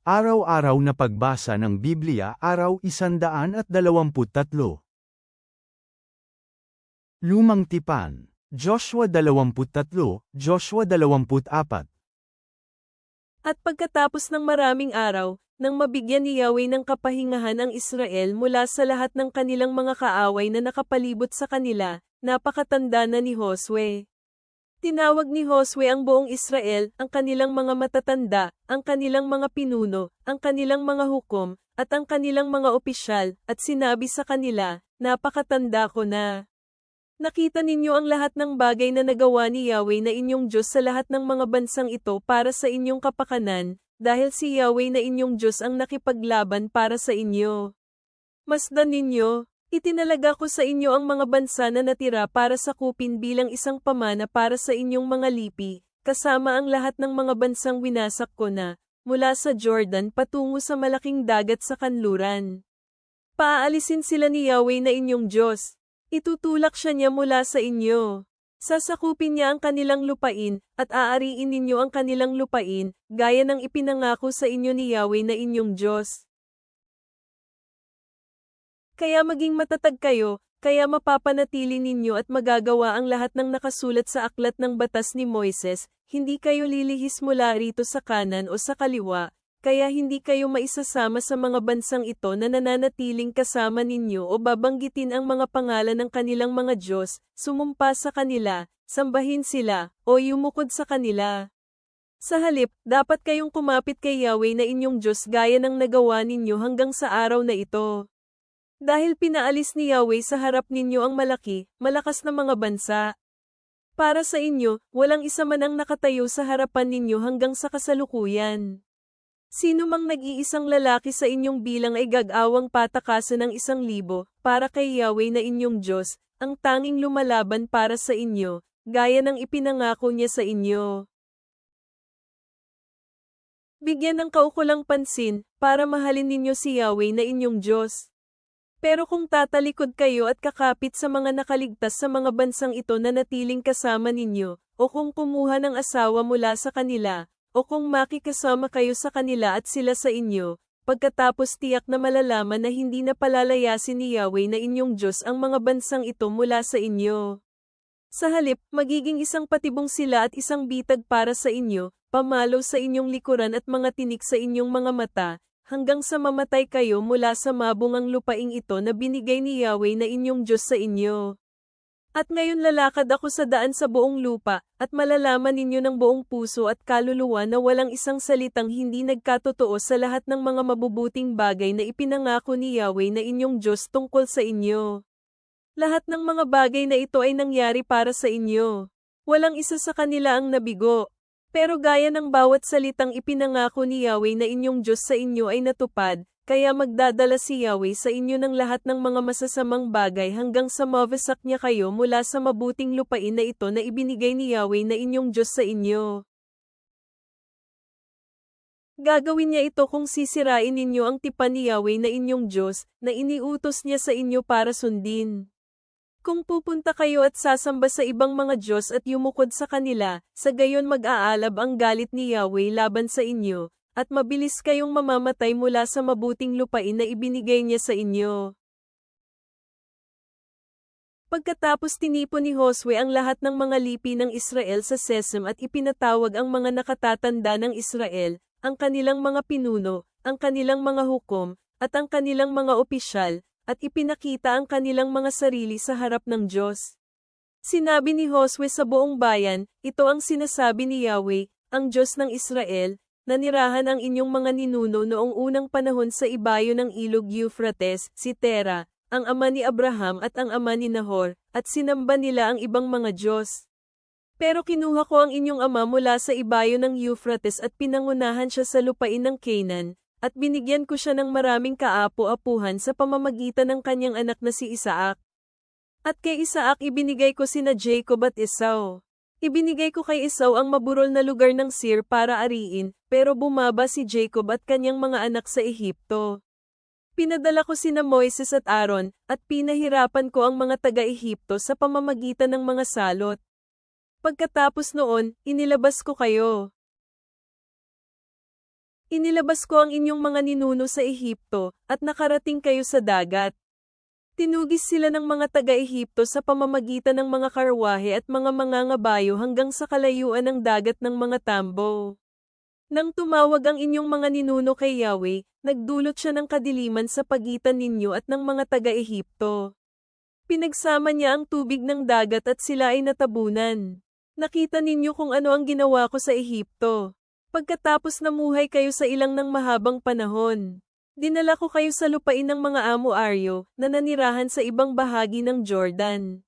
Araw-araw na pagbasa ng Biblia, Araw 123. Lumang Tipan, Joshua 23, Joshua 24. At pagkatapos ng maraming araw, nang mabigyan ni Yahweh ng kapahingahan ang Israel mula sa lahat ng kanilang mga kaaway na nakapalibot sa kanila, napakatanda na ni Josue. Tinawag ni Josue ang buong Israel, ang kanilang mga matatanda, ang kanilang mga pinuno, ang kanilang mga hukom, at ang kanilang mga opisyal, at sinabi sa kanila, napakatanda ko na. Nakita ninyo ang lahat ng bagay na nagawa ni Yahweh na inyong Diyos sa lahat ng mga bansang ito para sa inyong kapakanan, dahil si Yahweh na inyong Diyos ang nakipaglaban para sa inyo. Masdan ninyo, itinalaga ko sa inyo ang mga bansa na natira para sakupin bilang isang pamana para sa inyong mga lipi, kasama ang lahat ng mga bansang winasak ko na, mula sa Jordan patungo sa malaking dagat sa kanluran. Paaalisin sila ni Yahweh na inyong Diyos. Itutulak siya niya mula sa inyo. Sasakupin niya ang kanilang lupain, at aariin ninyo ang kanilang lupain, gaya ng ipinangako sa inyo ni Yahweh na inyong Diyos. Kaya maging matatag kayo, kaya mapapanatili ninyo at magagawa ang lahat ng nakasulat sa aklat ng batas ni Moises, hindi kayo lilihis mula rito sa kanan o sa kaliwa, kaya hindi kayo maisasama sa mga bansang ito na nananatiling kasama ninyo o babanggitin ang mga pangalan ng kanilang mga Diyos, sumumpa sa kanila, sambahin sila, o yumukod sa kanila. Sa halip, dapat kayong kumapit kay Yahweh na inyong Diyos gaya ng nagawa ninyo hanggang sa araw na ito. Dahil pinaalis ni Yahweh sa harap ninyo ang malaki, malakas na mga bansa. Para sa inyo, walang isa man ang nakatayo sa harapan ninyo hanggang sa kasalukuyan. Sino mang nag-iisang lalaki sa inyong bilang ay gag-awang patakasan ng 1,000, para kay Yahweh na inyong Diyos, ang tanging lumalaban para sa inyo, gaya ng ipinangako niya sa inyo. Bigyan ng kaukulang pansin, para mahalin ninyo si Yahweh na inyong Diyos. Pero kung tatalikod kayo at kakapit sa mga nakaligtas sa mga bansang ito na natiling kasama ninyo, o kung kumuha ng asawa mula sa kanila, o kung makikasama kayo sa kanila at sila sa inyo, pagkatapos tiyak na malalaman na hindi na palalayasin ni Yahweh na inyong Diyos ang mga bansang ito mula sa inyo. Sa halip, magiging isang patibong sila at isang bitag para sa inyo, pamalo sa inyong likuran at mga tinik sa inyong mga mata, hanggang sa mamatay kayo mula sa mabungang lupaing ito na binigay ni Yahweh na inyong Diyos sa inyo. At ngayon lalakad ako sa daan sa buong lupa, at malalaman ninyo ng buong puso at kaluluwa na walang isang salitang hindi nagkatotoo sa lahat ng mga mabubuting bagay na ipinangako ni Yahweh na inyong Diyos tungkol sa inyo. Lahat ng mga bagay na ito ay nangyari para sa inyo. Walang isa sa kanila ang nabigo. Pero gaya ng bawat salitang ipinangako ni Yahweh na inyong Diyos sa inyo ay natupad, kaya magdadala si Yahweh sa inyo ng lahat ng mga masasamang bagay hanggang sa mawasak niya kayo mula sa mabuting lupain na ito na ibinigay ni Yahweh na inyong Diyos sa inyo. Gagawin niya ito kung sisirain ninyo ang tipan ni Yahweh na inyong Diyos, na iniutos niya sa inyo para sundin. Kung pupunta kayo at sasamba sa ibang mga Diyos at yumukod sa kanila, sa gayon mag-aalab ang galit ni Yahweh laban sa inyo, at mabilis kayong mamamatay mula sa mabuting lupain na ibinigay niya sa inyo. Pagkatapos tinipon ni Josue ang lahat ng mga lipi ng Israel sa Sesem at ipinatawag ang mga nakatatanda ng Israel, ang kanilang mga pinuno, ang kanilang mga hukom, at ang kanilang mga opisyal, at ipinakita ang kanilang mga sarili sa harap ng Diyos. Sinabi ni Josue sa buong bayan, ito ang sinasabi ni Yahweh, ang Diyos ng Israel, nanirahan ang inyong mga ninuno noong unang panahon sa ibayo ng ilog Euphrates, si Tera, ang ama ni Abraham at ang ama ni Nahor, at sinamba nila ang ibang mga Diyos. Pero kinuha ko ang inyong ama mula sa ibayo ng Euphrates at pinangunahan siya sa lupain ng Canaan, at binigyan ko siya ng maraming kaapo-apuhan sa pamamagitan ng kanyang anak na si Isaac. At kay Isaac ibinigay ko sina Jacob at Esau. Ibinigay ko kay Esau ang maburol na lugar ng Seir para ariin, pero bumaba si Jacob at kanyang mga anak sa Ehipto. Pinadala ko sina Moises at Aaron, at pinahirapan ko ang mga taga-Ehipto sa pamamagitan ng mga salot. Pagkatapos noon, inilabas ko kayo. Inilabas ko ang inyong mga ninuno sa Ehipto, at nakarating kayo sa dagat. Tinugis sila ng mga taga-Ehipto sa pamamagitan ng mga karwahe at mga mangangabayo hanggang sa kalayuan ng dagat ng mga tambo. Nang tumawag ang inyong mga ninuno kay Yahweh, nagdulot siya ng kadiliman sa pagitan ninyo at ng mga taga-Ehipto. Pinagsama niya ang tubig ng dagat at sila ay natabunan. Nakita ninyo kung ano ang ginawa ko sa Ehipto. Pagkatapos namuhay kayo sa ilang ng mahabang panahon. Dinala ko kayo sa lupain ng mga Amo-Aryo, na nanirahan sa ibang bahagi ng Jordan.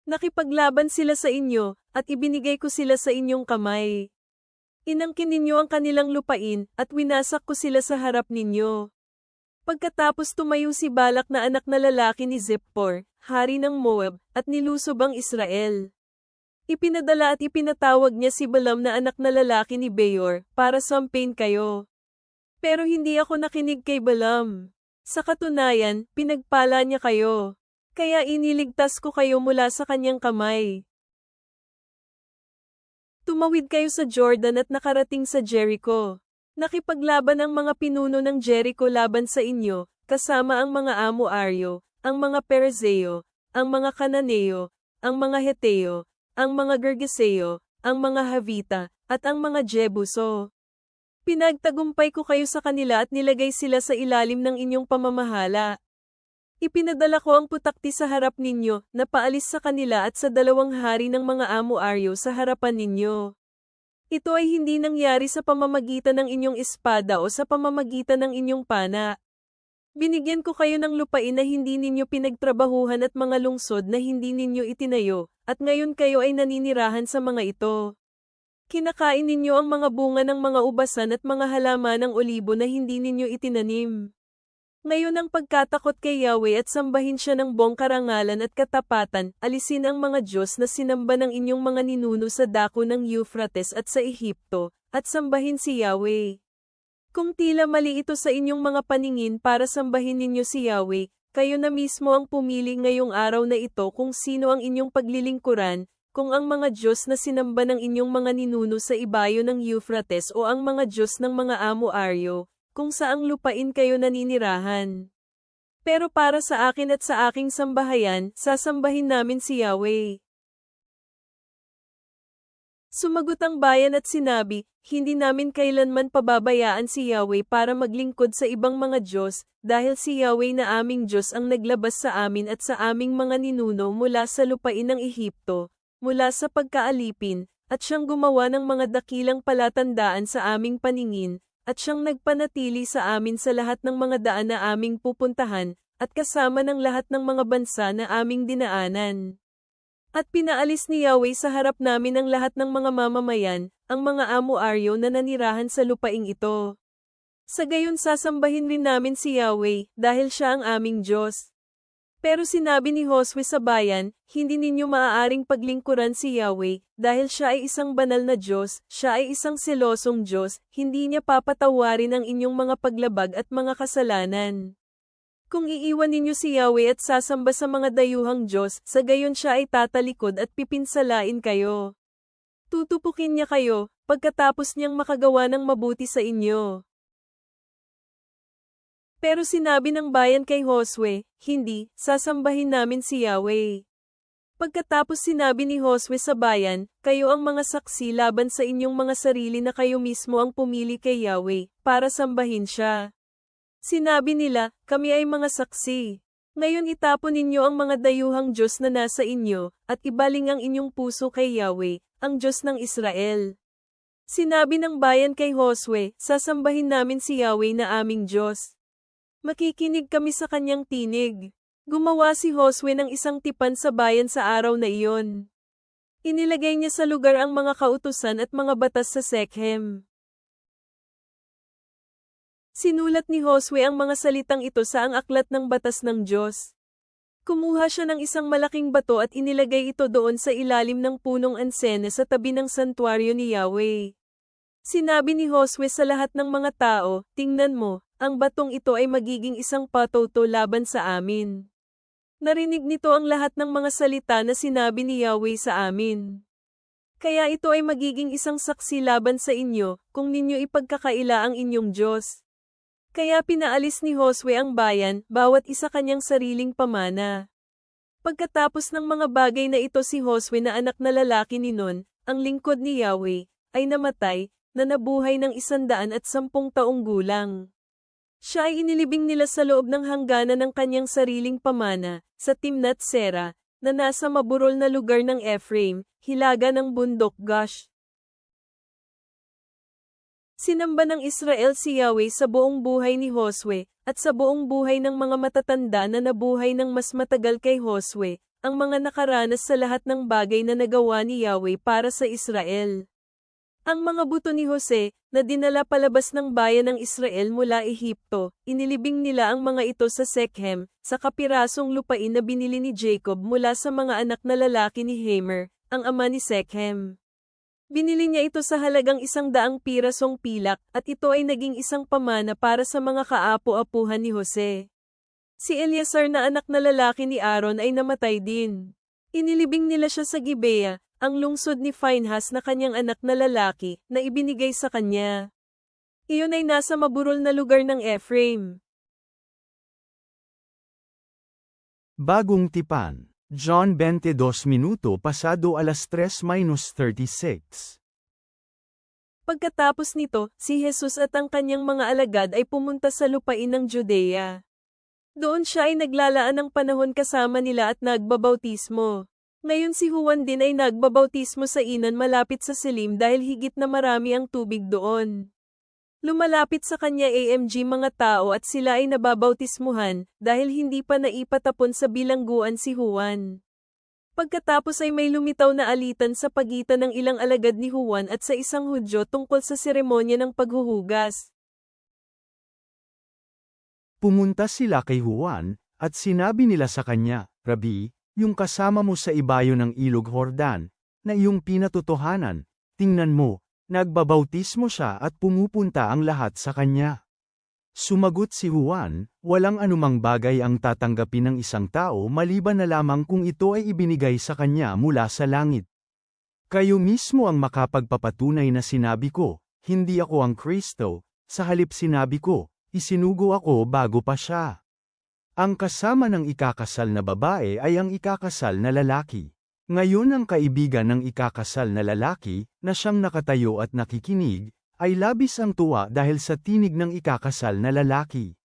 Nakipaglaban sila sa inyo, at ibinigay ko sila sa inyong kamay. Inangkin ninyo ang kanilang lupain, at winasak ko sila sa harap ninyo. Pagkatapos tumayo si Balak na anak na lalaki ni Zippor, hari ng Moab, at nilusob ang Israel. Ipinadala at ipinatawag niya si Balaam na anak na lalaki ni Beor, para sampain kayo. Pero hindi ako nakinig kay Balaam. Sa katunayan, pinagpala niya kayo. Kaya iniligtas ko kayo mula sa kanyang kamay. Tumawid kayo sa Jordan at nakarating sa Jericho. Nakipaglaban ang mga pinuno ng Jericho laban sa inyo, kasama ang mga Amo-Aryo, ang mga Perizeo, ang mga Kananeo, ang mga Heteo, ang mga Gergeseo, ang mga Havita, at ang mga Jebuso. Pinagtagumpay ko kayo sa kanila at nilagay sila sa ilalim ng inyong pamamahala. Ipinadala ko ang putakti sa harap ninyo, na paalis sa kanila at sa 2 hari ng mga Amo-Aryo sa harapan ninyo. Ito ay hindi nangyari sa pamamagitan ng inyong espada o sa pamamagitan ng inyong pana. Binigyan ko kayo ng lupain na hindi ninyo pinagtrabahuhan at mga lungsod na hindi ninyo itinayo, at ngayon kayo ay naninirahan sa mga ito. Kinakain ninyo ang mga bunga ng mga ubasan at mga halaman ng olibo na hindi ninyo itinanim. Ngayon ang pagkatakot kay Yahweh at sambahin siya ng buong karangalan at katapatan, alisin ang mga Diyos na sinamba ng inyong mga ninuno sa dako ng Euphrates at sa Ehipto, at sambahin si Yahweh. Kung tila mali ito sa inyong mga paningin para sambahin ninyo si Yahweh, kayo na mismo ang pumili ngayong araw na ito kung sino ang inyong paglilingkuran, kung ang mga Diyos na sinamba ng inyong mga ninuno sa ibayo ng Euphrates o ang mga Diyos ng mga Amo-Aryo, kung saang lupain kayo naninirahan. Pero para sa akin at sa aking sambahayan, sasambahin namin si Yahweh. Sumagot ang bayan at sinabi, hindi namin kailanman pababayaan si Yahweh para maglingkod sa ibang mga Diyos, dahil si Yahweh na aming Diyos ang naglabas sa amin at sa aming mga ninuno mula sa lupain ng Ehipto, mula sa pagkaalipin, at siyang gumawa ng mga dakilang palatandaan sa aming paningin, at siyang nagpanatili sa amin sa lahat ng mga daan na aming pupuntahan, at kasama ng lahat ng mga bansa na aming dinaanan. At pinaalis ni Yahweh sa harap namin ang lahat ng mga mamamayan, ang mga Amo-Aryo na nanirahan sa lupaing ito. Sa gayon sasambahin rin namin si Yahweh, dahil siya ang aming Diyos. Pero sinabi ni Josue sa bayan, hindi ninyo maaaring paglingkuran si Yahweh, dahil siya ay isang banal na Diyos, siya ay isang selosong Diyos, hindi niya papatawarin ang inyong mga paglabag at mga kasalanan. Kung iiwan ninyo si Yahweh at sasamba sa mga dayuhang Diyos, sa gayon siya ay tatalikod at pipinsalain kayo. Tutupukin niya kayo, pagkatapos niyang makagawa ng mabuti sa inyo. Pero sinabi ng bayan kay Josue, hindi, sasambahin namin si Yahweh. Pagkatapos sinabi ni Josue sa bayan, kayo ang mga saksi laban sa inyong mga sarili na kayo mismo ang pumili kay Yahweh, para sambahin siya. Sinabi nila, kami ay mga saksi. Ngayon itapon ninyo ang mga dayuhang Diyos na nasa inyo, at ibaling ang inyong puso kay Yahweh, ang Diyos ng Israel. Sinabi ng bayan kay Josue, sasambahin namin si Yahweh na aming Diyos. Makikinig kami sa kanyang tinig. Gumawa si Josue ng isang tipan sa bayan sa araw na iyon. Inilagay niya sa lugar ang mga kautusan at mga batas sa Shechem. Sinulat ni Josue ang mga salitang ito sa ang aklat ng batas ng Diyos. Kumuha siya ng isang malaking bato at inilagay ito doon sa ilalim ng punong ansene sa tabi ng santuaryo ni Yahweh. Sinabi ni Josue sa lahat ng mga tao, tingnan mo, ang batong ito ay magiging isang patoto laban sa amin. Narinig nito ang lahat ng mga salita na sinabi ni Yahweh sa amin. Kaya ito ay magiging isang saksi laban sa inyo, kung ninyo ipagkakaila ang inyong Diyos. Kaya pinaalis ni Josue ang bayan, bawat isa kanyang sariling pamana. Pagkatapos ng mga bagay na ito si Josue na anak na lalaki ni Nun, ang lingkod ni Yahweh, ay namatay, na nabuhay ng 110 taong gulang. Siya ay inilibing nila sa loob ng hangganan ng kanyang sariling pamana, sa Timnath Sera, na nasa maburol na lugar ng Ephraim, hilaga ng bundok Gash. Sinamba ng Israel si Yahweh sa buong buhay ni Josue, at sa buong buhay ng mga matatanda na nabuhay ng mas matagal kay Josue, ang mga nakaranas sa lahat ng bagay na nagawa ni Yahweh para sa Israel. Ang mga buto ni Jose, na dinala palabas ng bayan ng Israel mula Ehipto, inilibing nila ang mga ito sa Shechem, sa kapirasong lupain na binili ni Jacob mula sa mga anak na lalaki ni Hamor, ang ama ni Shechem. Binili niya ito sa halagang 100 pirasong pilak, at ito ay naging isang pamana para sa mga kaapo-apuhan ni Jose. Si Eleazar na anak na lalaki ni Aaron ay namatay din. Inilibing nila siya sa Gibea, ang lungsod ni Phinehas na kanyang anak na lalaki, na ibinigay sa kanya. Iyon ay nasa maburol na lugar ng Ephraim. Bagong tipan. John 22 minuto pasado alas 3:36. Pagkatapos nito, si Jesus at ang kanyang mga alagad ay pumunta sa lupain ng Judea. Doon siya ay naglalaan ng panahon kasama nila at nagbabautismo. Ngayon si Juan din ay nagbabautismo sa Inon malapit sa Silim dahil higit na marami ang tubig doon. Lumalapit sa kanya mga tao at sila ay nababautismuhan, dahil hindi pa naipatapon sa bilangguan si Juan. Pagkatapos ay may lumitaw na alitan sa pagitan ng ilang alagad ni Juan at sa isang Hudyo tungkol sa seremonya ng paghuhugas. Pumunta sila kay Juan, at sinabi nila sa kanya, Rabi, yung kasama mo sa ibayo ng ilog Jordan, na iyong pinatotohanan, tingnan mo, nagbabautismo siya at pumupunta ang lahat sa kanya. Sumagot si Juan, walang anumang bagay ang tatanggapin ng isang tao maliban na lamang kung ito ay ibinigay sa kanya mula sa langit. Kayo mismo ang makapagpapatunay na sinabi ko, hindi ako ang Kristo, sa halip sinabi ko, isinugo ako bago pa siya. Ang kasama ng ikakasal na babae ay ang ikakasal na lalaki. Ngayon ang kaibigan ng ikakasal na lalaki, na siyang nakatayo at nakikinig, ay labis ang tuwa dahil sa tinig ng ikakasal na lalaki.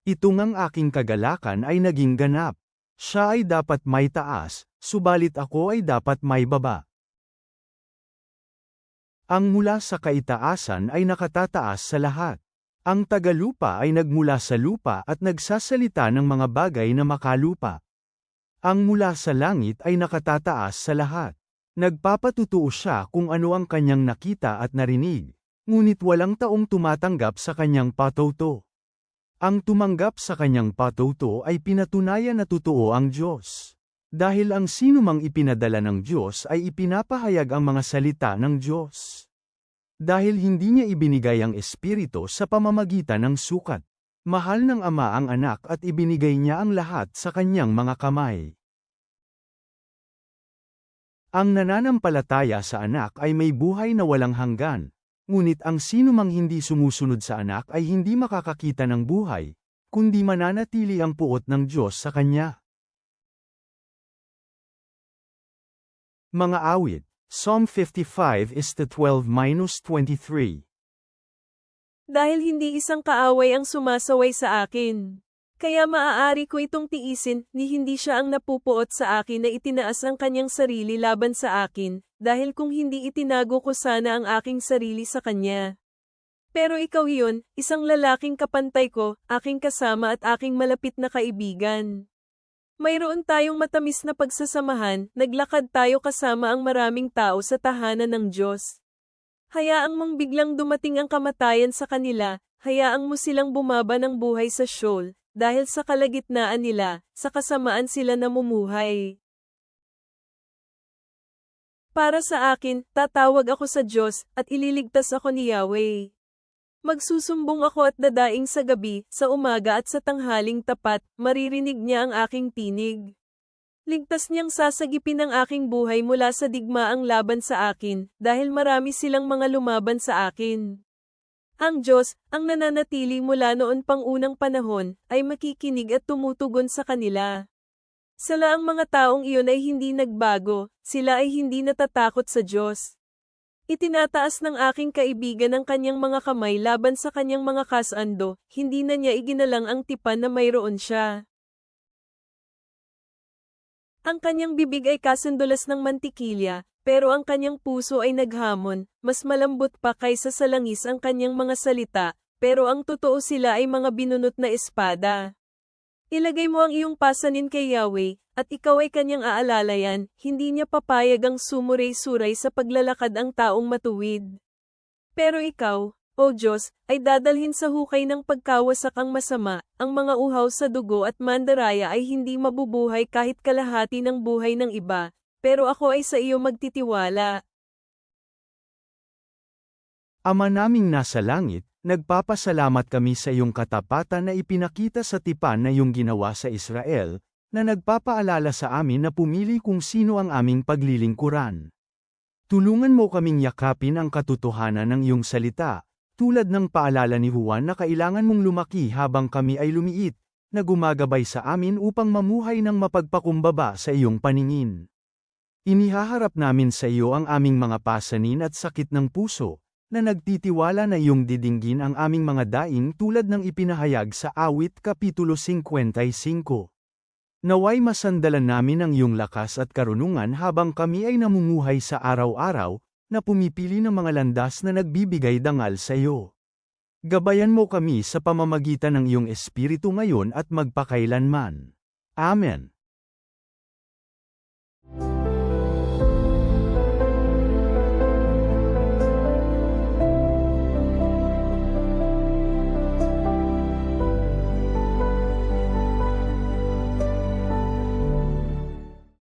Ito ngang aking kagalakan ay naging ganap. Siya ay dapat may taas, subalit ako ay dapat may baba. Ang mula sa kaitaasan ay nakatataas sa lahat. Ang tagalupa ay nagmula sa lupa at nagsasalita ng mga bagay na makalupa. Ang mula sa langit ay nakatataas sa lahat. Nagpapatutuo siya kung ano ang kanyang nakita at narinig, ngunit walang taong tumatanggap sa kanyang patotoo. Ang tumanggap sa kanyang patotoo ay pinatunayan na totoo ang Diyos. Dahil ang sinumang ipinadala ng Diyos ay ipinapahayag ang mga salita ng Diyos. Dahil hindi niya ibinigay ang Espiritu sa pamamagitan ng sukat. Mahal ng Ama ang anak at ibinigay niya ang lahat sa kanyang mga kamay. Ang nananampalataya sa anak ay may buhay na walang hanggan, ngunit ang sinumang hindi sumusunod sa anak ay hindi makakakita ng buhay, kundi mananatili ang puot ng Diyos sa kanya. Mga awit, Psalm 55:12-23. Dahil hindi isang kaaway ang sumasaway sa akin. Kaya maaari ko itong tiisin, ni hindi siya ang napupuot sa akin na itinaas ang kanyang sarili laban sa akin, dahil kung hindi itinago ko sana ang aking sarili sa kanya. Pero ikaw iyon, isang lalaking kapantay ko, aking kasama at aking malapit na kaibigan. Mayroon tayong matamis na pagsasamahan, naglakad tayo kasama ang maraming tao sa tahanan ng Diyos. Hayaang mong biglang dumating ang kamatayan sa kanila, hayaang mo silang bumaba ng buhay sa Sheol, dahil sa kalagitnaan nila, sa kasamaan sila namumuhay. Para sa akin, tatawag ako sa Diyos, at ililigtas ako ni Yahweh. Magsusumbong ako at dadaing sa gabi, sa umaga at sa tanghaling tapat, maririnig niya ang aking tinig. Ligtas niyang sasagipin ang aking buhay mula sa digmaang laban sa akin, dahil marami silang mga lumaban sa akin. Ang Diyos, ang nananatili mula noon pang unang panahon, ay makikinig at tumutugon sa kanila. Sila ang mga taong iyon ay hindi nagbago, sila ay hindi natatakot sa Diyos. Itinataas ng aking kaibigan ang kanyang mga kamay laban sa kanyang mga kasando, hindi na niya iginalang ang tipan na mayroon siya. Ang kanyang bibig ay kasandulas ng mantikilya, pero ang kanyang puso ay naghamon, mas malambot pa kaysa sa langis ang kanyang mga salita, pero ang totoo sila ay mga binunot na espada. Ilagay mo ang iyong pasanin kay Yahweh, at ikaw ay kanyang aalalayan, hindi niya papayag ang sumuray-suray sa paglalakad ang taong matuwid. Pero ikaw, O Diyos, ay dadalhin sa hukay ng pagkawasak ang masama, ang mga uhaw sa dugo at mandaraya ay hindi mabubuhay kahit kalahati ng buhay ng iba, pero ako ay sa iyo magtitiwala. Ama naming nasa langit, nagpapasalamat kami sa iyong katapatan na ipinakita sa tipan na iyong ginawa sa Israel, na nagpapaalala sa amin na pumili kung sino ang aming paglilingkuran. Tulungan mo kaming yakapin ang katotohanan ng iyong salita, tulad ng paalala ni Juan na kailangan mong lumaki habang kami ay lumiit, na gumagabay sa amin upang mamuhay ng mapagpakumbaba sa iyong paningin. Inihaharap namin sa iyo ang aming mga pasanin at sakit ng puso, na nagtitiwala na iyong didinggin ang aming mga daing tulad ng ipinahayag sa Awit Kapitulo 55. Naway masandalan namin ang iyong lakas at karunungan habang kami ay namumuhay sa araw-araw, na pumipili ng mga landas na nagbibigay dangal sa iyo. Gabayan mo kami sa pamamagitan ng iyong Espiritu ngayon at magpakailanman. Amen.